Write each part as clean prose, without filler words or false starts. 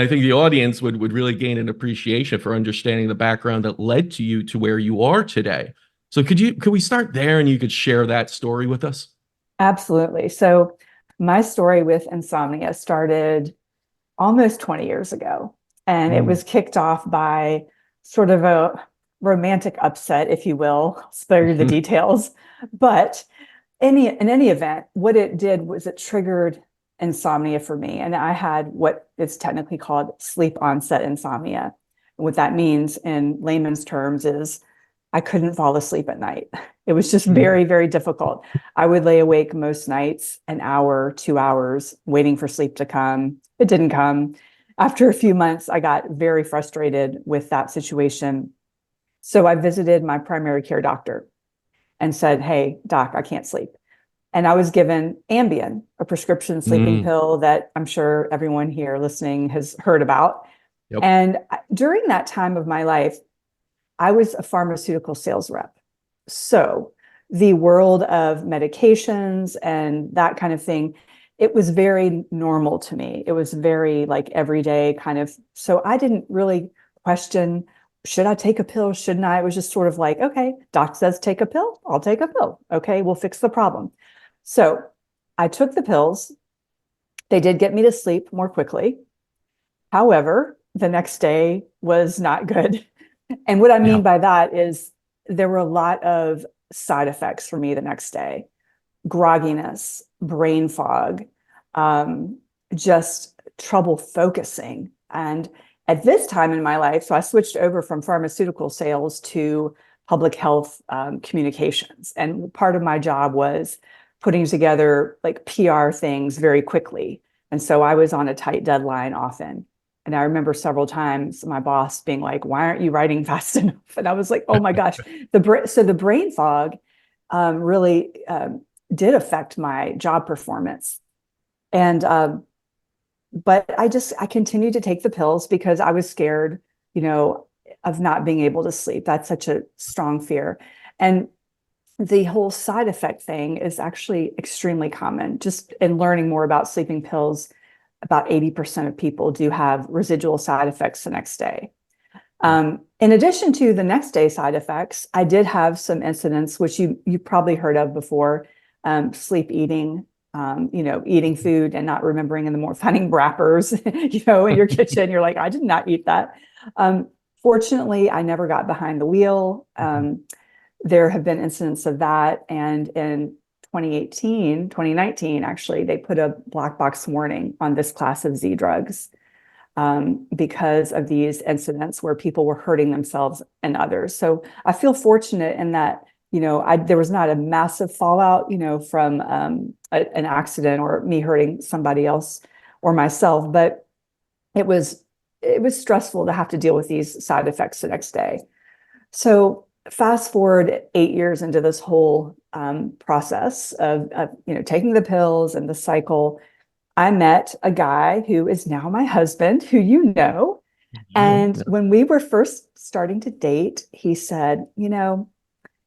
I think the audience would really gain an appreciation for understanding the background that led to you to where you are today. So could we start there and you could share that story with us? Absolutely. So my story with insomnia started almost 20 years ago, and it Mm. was kicked off by sort of a romantic upset, if you will. I'll spare you the details. But in any event, what it did was it triggered insomnia for me. And I had what is technically called sleep onset insomnia. And what that means in layman's terms is I couldn't fall asleep at night. It was just Mm. very, very difficult. I would lay awake most nights, an hour, 2 hours, waiting for sleep to come. It didn't come. After a few months, I got very frustrated with that situation. So I visited my primary care doctor and said, "Hey, doc, I can't sleep." And I was given Ambien, a prescription sleeping Mm. pill that I'm sure everyone here listening has heard about. Yep. And during that time of my life, I was a pharmaceutical sales rep. So the world of medications and that kind of thing, it was very normal to me. It was very like everyday kind of. So I didn't really question, should I take a pill? Shouldn't I? It was just sort of like, okay, doc says take a pill, I'll take a pill. Okay, we'll fix the problem. So I took the pills. They did get me to sleep more quickly. However, the next day was not good. And what I Yeah. mean by that is there were a lot of side effects for me the next day: grogginess, brain fog, um, just trouble focusing. And at this time in my life, so I switched over from pharmaceutical sales to public health communications. And part of my job was putting together like PR things very quickly. And so I was on a tight deadline often. And I remember several times my boss being like, "Why aren't you writing fast enough?" And I was like, "Oh my gosh." So the brain fog really did affect my job performance. And but I continued to take the pills because I was scared, you know, of not being able to sleep. That's such a strong fear. And the whole side effect thing is actually extremely common. Just in learning more about sleeping pills, about 80% of people do have residual side effects the next day. In addition to the next day side effects, I did have some incidents, which you probably heard of before: sleep eating, eating food and not remembering in the morning, finding wrappers, in your kitchen. You're like, I did not eat that. Um, Fortunately, I never got behind the wheel. There have been incidents of that, and in 2019, actually, they put a black box warning on this class of Z drugs because of these incidents where people were hurting themselves and others. So I feel fortunate in that, there was not a massive fallout, from an accident or me hurting somebody else or myself, but it was it was stressful to have to deal with these side effects the next day. So fast forward 8 years into this whole process of taking the pills and the cycle. I met a guy who is now my husband, who you know. Yeah. And when we were first starting to date, he said,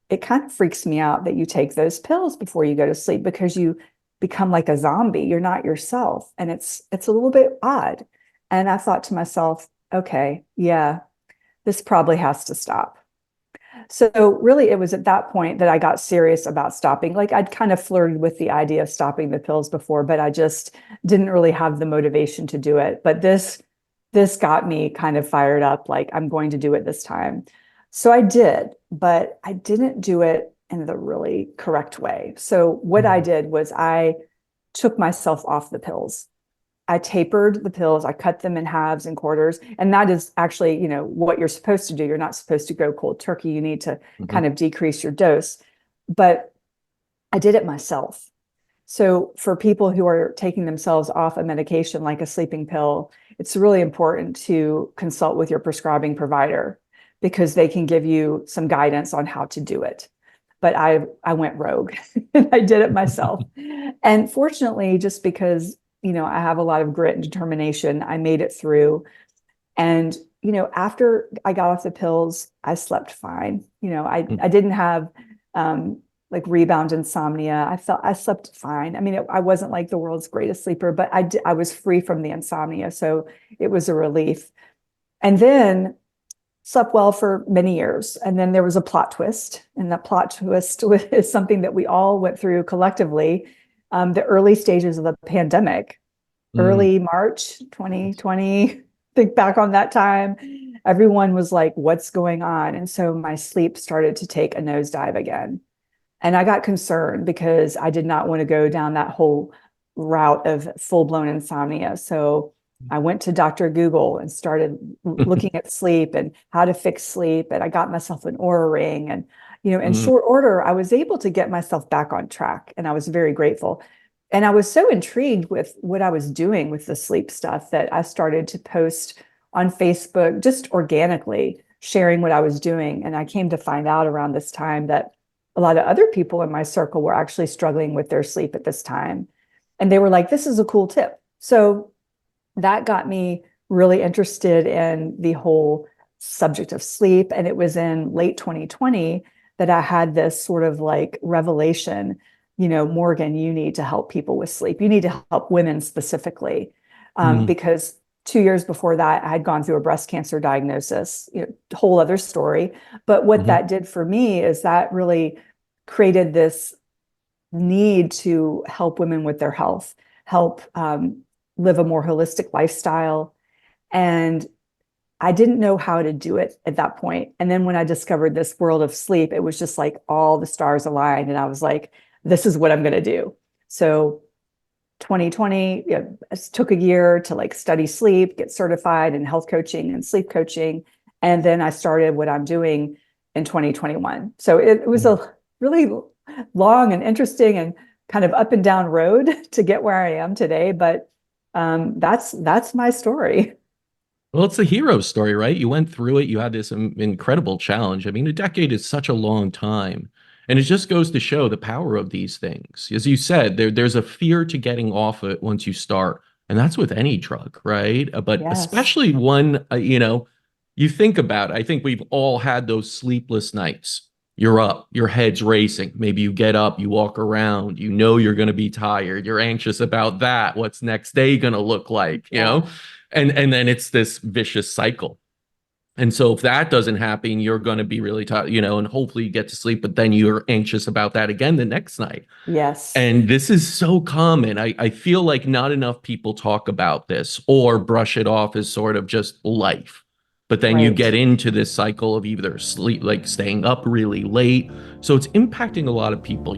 it kind of freaks me out that you take those pills before you go to sleep because you become like a zombie. You're not yourself. And it's a little bit odd. And I thought to myself, okay, yeah, this probably has to stop. So really, it was at that point that I got serious about stopping. Like I'd kind of flirted with the idea of stopping the pills before, but I just didn't really have the motivation to do it. But this got me kind of fired up, like I'm going to do it this time. So I did, but I didn't do it in the really correct way. So what I Mhm. did was I took myself off the pills. I tapered the pills. I cut them in halves and quarters. And that is actually, what you're supposed to do. You're not supposed to go cold turkey. You need to kind Mhm. of decrease your dose. But I did it myself. So for people who are taking themselves off a medication like a sleeping pill, it's really important to consult with your prescribing provider because they can give you some guidance on how to do it. But I went rogue and I did it myself. And fortunately, just because, I have a lot of grit and determination, I made it through. And, after I got off the pills, I slept fine. I didn't have like rebound insomnia. I slept fine. I mean, I wasn't like the world's greatest sleeper, but I was free from the insomnia. So it was a relief. And then slept well for many years. And then there was a plot twist. And that plot twist is something that we all went through collectively. The early stages of the pandemic, Mm. early March 2020, think back on that time, everyone was like, what's going on? And so my sleep started to take a nosedive again. And I got concerned because I did not want to go down that whole route of full-blown insomnia. So I went to Dr. Google and started looking at sleep and how to fix sleep. And I got myself an Oura ring. And, in Mm. short order, I was able to get myself back on track. And I was very grateful. And I was so intrigued with what I was doing with the sleep stuff that I started to post on Facebook just organically, sharing what I was doing. And I came to find out around this time that a lot of other people in my circle were actually struggling with their sleep at this time. And they were like, this is a cool tip. So that got me really interested in the whole subject of sleep. And it was in late 2020 that I had this sort of like revelation, Morgan, you need to help people with sleep. You need to help women specifically, Mm. because 2 years before that, I had gone through a breast cancer diagnosis, whole other story. But what Mhm. that did for me is that really created this need to help women with their health, help live a more holistic lifestyle. And I didn't know how to do it at that point. And then when I discovered this world of sleep, it was just like all the stars aligned. And I was like, this is what I'm going to do. So 2020, it took a year to like study sleep, get certified in health coaching and sleep coaching. And then I started what I'm doing in 2021. So it was Mm. a really long and interesting and kind of up and down road to get where I am today. But that's my story. Well, it's a hero story, right? You went through it. You had this incredible challenge. I mean, a decade is such a long time. And it just goes to show the power of these things. As you said, there's a fear to getting off it once you start. And that's with any drug, right? But Yes. especially one, you think about it. I think we've all had those sleepless nights. You're up, your head's racing. Maybe you get up, you walk around, you know you're going to be tired. You're anxious about that. What's next day going to look like, Yeah. And then it's this vicious cycle. And so if that doesn't happen, you're going to be really tired, and hopefully you get to sleep, but then you're anxious about that again the next night. Yes. And this is so common. I feel like not enough people talk about this or brush it off as sort of just life. But then you Right. get into this cycle of either sleep, like staying up really late. So it's impacting a lot of people.